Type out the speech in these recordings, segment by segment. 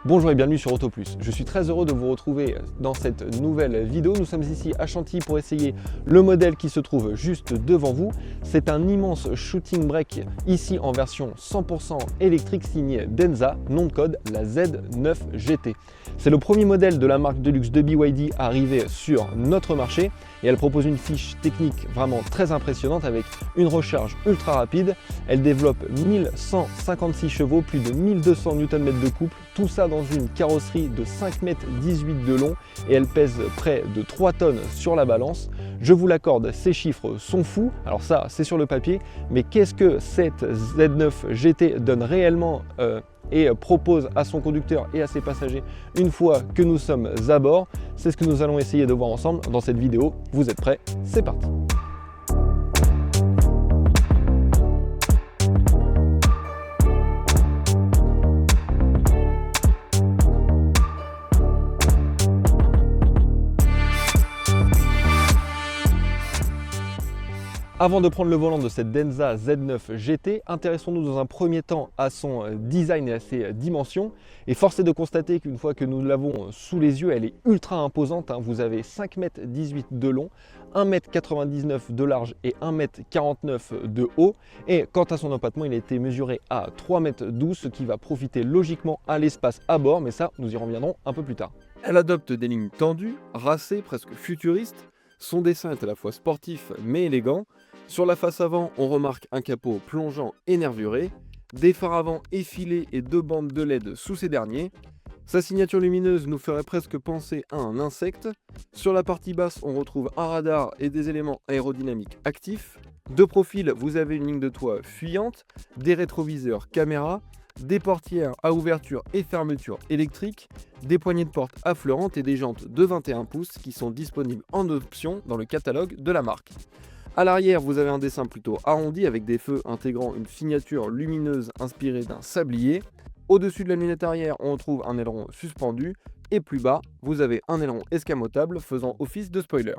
Bonjour et bienvenue sur Auto Plus. Je suis très heureux de vous retrouver dans cette nouvelle vidéo. Nous sommes ici à Chantilly pour essayer le modèle qui se trouve juste devant vous. C'est un immense shooting brake ici en version 100% électrique signé Denza, nom de code la Z9 GT. C'est le premier modèle de la marque de luxe de BYD arrivé sur notre marché et elle propose une fiche technique vraiment très impressionnante avec une recharge ultra rapide. Elle développe 1156 chevaux, plus de 1200 Nm de couple, tout ça dans une carrosserie de 5,18 m de long et elle pèse près de 3 tonnes sur la balance. Je vous l'accorde, ces chiffres sont fous, alors ça c'est sur le papier, mais qu'est-ce que cette Z9 GT donne réellement et propose à son conducteur et à ses passagers une fois que nous sommes à bord? C'est ce que nous allons essayer de voir ensemble dans cette vidéo. Vous êtes prêts? C'est parti! Avant de prendre le volant de cette Denza Z9 GT, intéressons-nous dans un premier temps à son design et à ses dimensions. Et force est de constater qu'une fois que nous l'avons sous les yeux, elle est ultra imposante. Vous avez 5,18 m de long, 1,99 m de large et 1,49 m de haut. Et quant à son empattement, il a été mesuré à 3,12 m, ce qui va profiter logiquement à l'espace à bord. Mais ça, nous y reviendrons un peu plus tard. Elle adopte des lignes tendues, racées, presque futuristes. Son dessin est à la fois sportif mais élégant. Sur la face avant, on remarque un capot plongeant et nervuré, des phares avant effilés et deux bandes de LED sous ces derniers. Sa signature lumineuse nous ferait presque penser à un insecte. Sur la partie basse, on retrouve un radar et des éléments aérodynamiques actifs. De profil, vous avez une ligne de toit fuyante, des rétroviseurs caméra, des portières à ouverture et fermeture électrique, des poignées de porte affleurantes et des jantes de 21 pouces qui sont disponibles en option dans le catalogue de la marque. À l'arrière, vous avez un dessin plutôt arrondi avec des feux intégrant une signature lumineuse inspirée d'un sablier. Au-dessus de la lunette arrière, on retrouve un aileron suspendu et plus bas, vous avez un aileron escamotable faisant office de spoiler.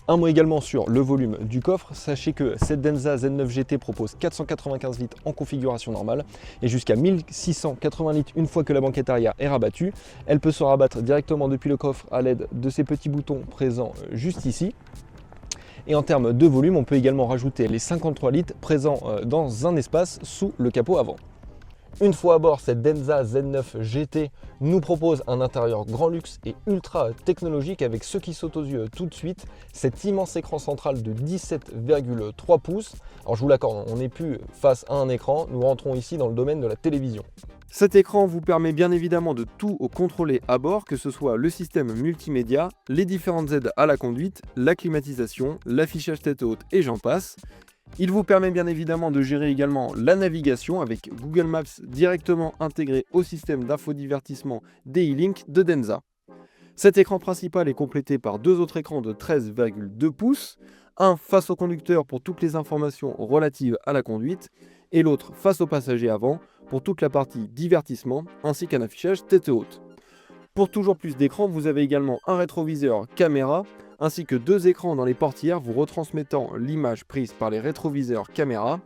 Un mot également sur le volume du coffre. Sachez que cette Denza Z9 GT propose 495 litres en configuration normale et jusqu'à 1680 litres une fois que la banquette arrière est rabattue. Elle peut se rabattre directement depuis le coffre à l'aide de ces petits boutons présents juste ici. Et en termes de volume, on peut également rajouter les 53 litres présents dans un espace sous le capot avant. Une fois à bord, cette Denza Z9 GT nous propose un intérieur grand luxe et ultra technologique avec ce qui saute aux yeux tout de suite, cet immense écran central de 17,3 pouces. Alors je vous l'accorde, on n'est plus face à un écran, nous rentrons ici dans le domaine de la télévision. Cet écran vous permet bien évidemment de tout contrôler à bord, que ce soit le système multimédia, les différentes aides à la conduite, la climatisation, l'affichage tête haute et j'en passe. Il vous permet bien évidemment de gérer également la navigation avec Google Maps directement intégré au système d'infodivertissement DI-Link de Denza. Cet écran principal est complété par deux autres écrans de 13,2 pouces, un face au conducteur pour toutes les informations relatives à la conduite et l'autre face au passager avant pour toute la partie divertissement ainsi qu'un affichage tête haute. Pour toujours plus d'écrans, vous avez également un rétroviseur caméra ainsi que deux écrans dans les portières vous retransmettant l'image prise par les rétroviseurs caméra.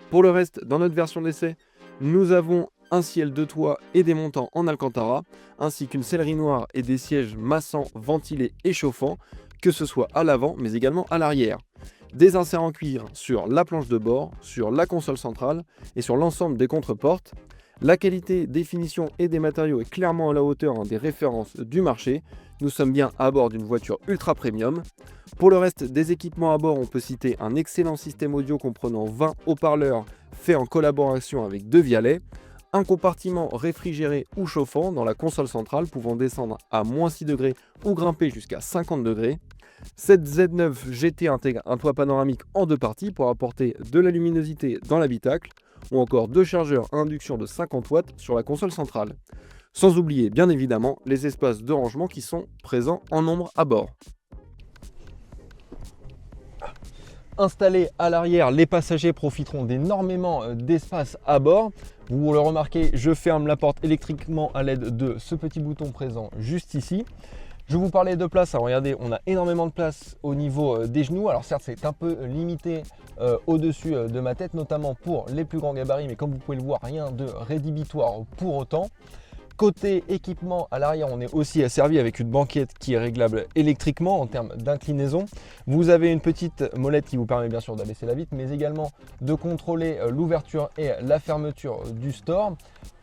Pour le reste, dans notre version d'essai, nous avons un ciel de toit et des montants en Alcantara, ainsi qu'une sellerie noire et des sièges massants, ventilés et chauffants, que ce soit à l'avant mais également à l'arrière. Des inserts en cuir sur la planche de bord, sur la console centrale et sur l'ensemble des contreportes. La qualité des finitions et des matériaux est clairement à la hauteur des références du marché. Nous sommes bien à bord d'une voiture ultra premium. Pour le reste des équipements à bord, on peut citer un excellent système audio comprenant 20 haut-parleurs fait en collaboration avec Devialet, un compartiment réfrigéré ou chauffant dans la console centrale pouvant descendre à -6 degrés ou grimper jusqu'à 50 degrés. Cette Z9 GT intègre un toit panoramique en deux parties pour apporter de la luminosité dans l'habitacle, ou encore deux chargeurs à induction de 50 watts sur la console centrale. Sans oublier bien évidemment les espaces de rangement qui sont présents en nombre à bord. Installés à l'arrière, les passagers profiteront d'énormément d'espace à bord. Vous le remarquez, je ferme la porte électriquement à l'aide de ce petit bouton présent juste ici. Je vous parlais de place, alors regardez, on a énormément de place au niveau des genoux. Alors certes, c'est un peu limité au-dessus de ma tête, notamment pour les plus grands gabarits, mais comme vous pouvez le voir, rien de rédhibitoire pour autant. Côté équipement, à l'arrière, on est aussi asservi avec une banquette qui est réglable électriquement en termes d'inclinaison. Vous avez une petite molette qui vous permet bien sûr d'abaisser la vitre, mais également de contrôler l'ouverture et la fermeture du store.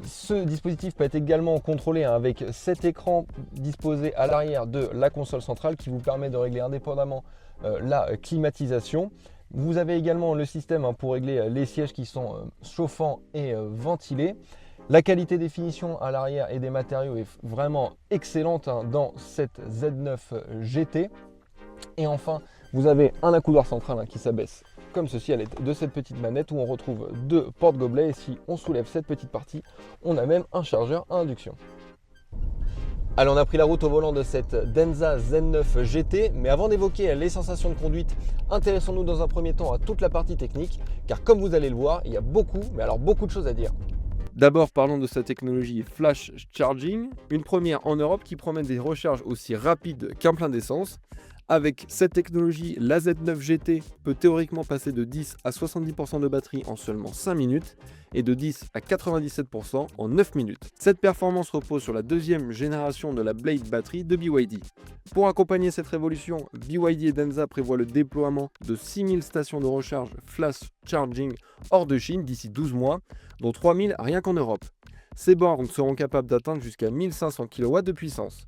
Ce dispositif peut être également contrôlé avec cet écran disposé à l'arrière de la console centrale qui vous permet de régler indépendamment la climatisation. Vous avez également le système pour régler les sièges qui sont chauffants et ventilés. La qualité des finitions à l'arrière et des matériaux est vraiment excellente dans cette Z9 GT. Et enfin, vous avez un accoudoir central qui s'abaisse comme ceci à l'aide de cette petite manette où on retrouve deux porte-gobelets. Et si on soulève cette petite partie, on a même un chargeur à induction. Allez, on a pris la route au volant de cette Denza Z9 GT, mais avant d'évoquer les sensations de conduite, intéressons-nous dans un premier temps à toute la partie technique, car comme vous allez le voir, il y a beaucoup, mais alors beaucoup de choses à dire. D'abord, parlons de sa technologie Flash Charging, une première en Europe qui promet des recharges aussi rapides qu'un plein d'essence. Avec cette technologie, la Z9 GT peut théoriquement passer de 10 à 70% de batterie en seulement 5 minutes et de 10 à 97% en 9 minutes. Cette performance repose sur la deuxième génération de la Blade Battery de BYD. Pour accompagner cette révolution, BYD et Denza prévoient le déploiement de 6000 stations de recharge Flash Charging hors de Chine d'ici 12 mois, dont 3000 rien qu'en Europe. Ces bornes seront capables d'atteindre jusqu'à 1500 kW de puissance.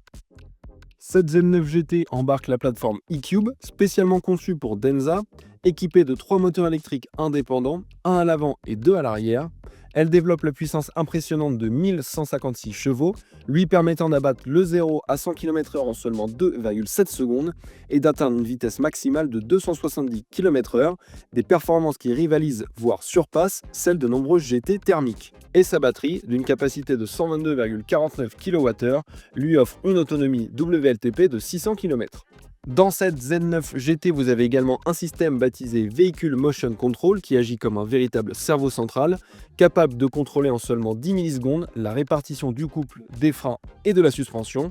Cette Z9 GT embarque la plateforme eCube, spécialement conçue pour Denza, équipée de 3 moteurs électriques indépendants, un à l'avant et 2 à l'arrière. Elle développe la puissance impressionnante de 1156 chevaux, lui permettant d'abattre le 0 à 100 km/h en seulement 2,7 secondes et d'atteindre une vitesse maximale de 270 km/h, des performances qui rivalisent, voire surpassent, celles de nombreux GT thermiques. Et sa batterie, d'une capacité de 122,49 kWh, lui offre une autonomie WLTP de 600 km. Dans cette Z9 GT, vous avez également un système baptisé Vehicle Motion Control qui agit comme un véritable cerveau central, capable de contrôler en seulement 10 millisecondes la répartition du couple, des freins et de la suspension.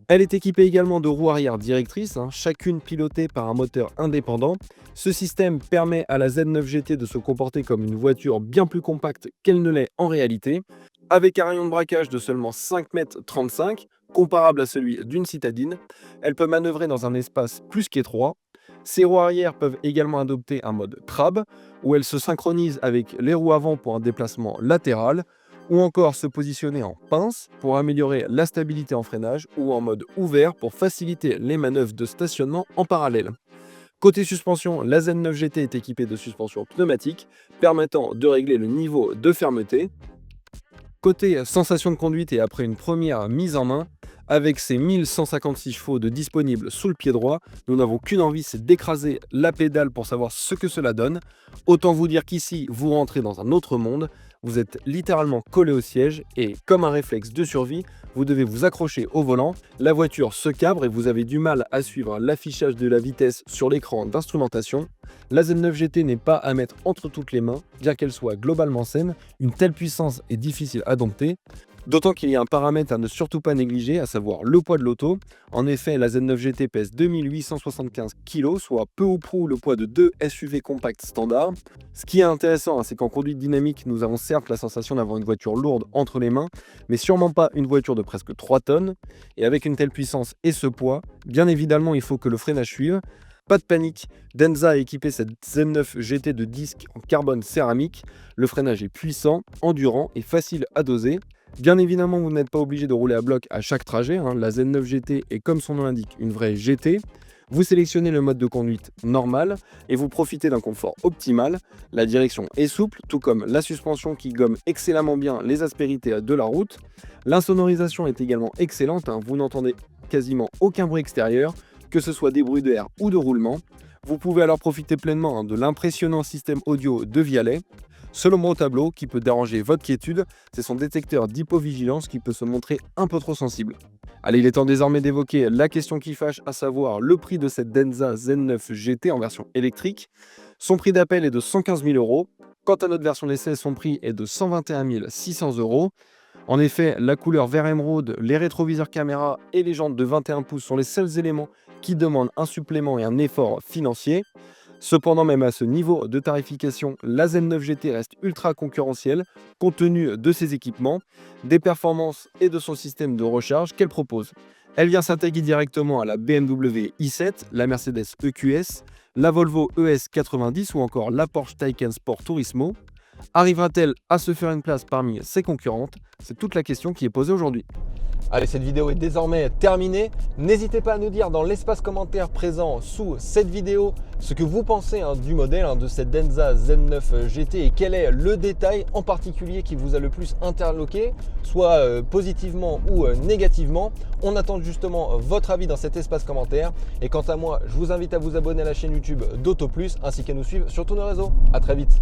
Elle est équipée également de roues arrière directrices, chacune pilotée par un moteur indépendant. Ce système permet à la Z9 GT de se comporter comme une voiture bien plus compacte qu'elle ne l'est en réalité, avec un rayon de braquage de seulement 5,35 m, comparable à celui d'une citadine. Elle peut manœuvrer dans un espace plus qu'étroit. Ses roues arrière peuvent également adopter un mode Trab, où elles se synchronisent avec les roues avant pour un déplacement latéral, ou encore se positionner en pince pour améliorer la stabilité en freinage, ou en mode ouvert pour faciliter les manœuvres de stationnement en parallèle. Côté suspension, la Z9 GT est équipée de suspensions pneumatiques permettant de régler le niveau de fermeté. Côté sensation de conduite et après une première mise en main, avec ses 1156 chevaux de disponibles sous le pied droit, nous n'avons qu'une envie, c'est d'écraser la pédale pour savoir ce que cela donne. Autant vous dire qu'ici, vous rentrez dans un autre monde, vous êtes littéralement collé au siège et comme un réflexe de survie, vous devez vous accrocher au volant, la voiture se cabre et vous avez du mal à suivre l'affichage de la vitesse sur l'écran d'instrumentation. La Z9 GT n'est pas à mettre entre toutes les mains, bien qu'elle soit globalement saine, une telle puissance est difficile à dompter. D'autant qu'il y a un paramètre à ne surtout pas négliger, à savoir le poids de l'auto. En effet, la Z9 GT pèse 2875 kg, soit peu ou prou le poids de 2 SUV compacts standards. Ce qui est intéressant, c'est qu'en conduite dynamique, nous avons certes la sensation d'avoir une voiture lourde entre les mains, mais sûrement pas une voiture de presque 3 tonnes. Et avec une telle puissance et ce poids, bien évidemment, il faut que le freinage suive. Pas de panique, Denza a équipé cette Z9 GT de disques en carbone céramique. Le freinage est puissant, endurant et facile à doser. Bien évidemment, vous n'êtes pas obligé de rouler à bloc à chaque trajet. La Z9 GT est, comme son nom l'indique, une vraie GT. Vous sélectionnez le mode de conduite normal et vous profitez d'un confort optimal. La direction est souple, tout comme la suspension qui gomme excellemment bien les aspérités de la route. L'insonorisation est également excellente, vous n'entendez quasiment aucun bruit extérieur, que ce soit des bruits d'air ou de roulement. Vous pouvez alors profiter pleinement de l'impressionnant système audio de Vialet. Seul ombre au tableau qui peut déranger votre quiétude, c'est son détecteur d'hypovigilance qui peut se montrer un peu trop sensible. Allez, il est temps désormais d'évoquer la question qui fâche, à savoir le prix de cette Denza Z9 GT en version électrique. Son prix d'appel est de 115 000 €. Quant à notre version d'essai, son prix est de 121 600 €. En effet, la couleur vert émeraude, les rétroviseurs caméra et les jantes de 21 pouces sont les seuls éléments qui demandent un supplément et un effort financier. Cependant, même à ce niveau de tarification, la Z9 GT reste ultra concurrentielle compte tenu de ses équipements, des performances et de son système de recharge qu'elle propose. Elle vient s'intégrer directement à la BMW i7, la Mercedes EQS, la Volvo ES90 ou encore la Porsche Taycan Sport Turismo. Arrivera-t-elle à se faire une place parmi ses concurrentes? C'est toute la question qui est posée aujourd'hui. Allez, cette vidéo est désormais terminée. N'hésitez pas à nous dire dans l'espace commentaire présent sous cette vidéo ce que vous pensez du modèle de cette Denza Z9 GT et quel est le détail en particulier qui vous a le plus interloqué, soit positivement ou négativement. On attend justement votre avis dans cet espace commentaire. Et quant à moi, je vous invite à vous abonner à la chaîne YouTube d'Auto Plus ainsi qu'à nous suivre sur tous nos réseaux. À très vite.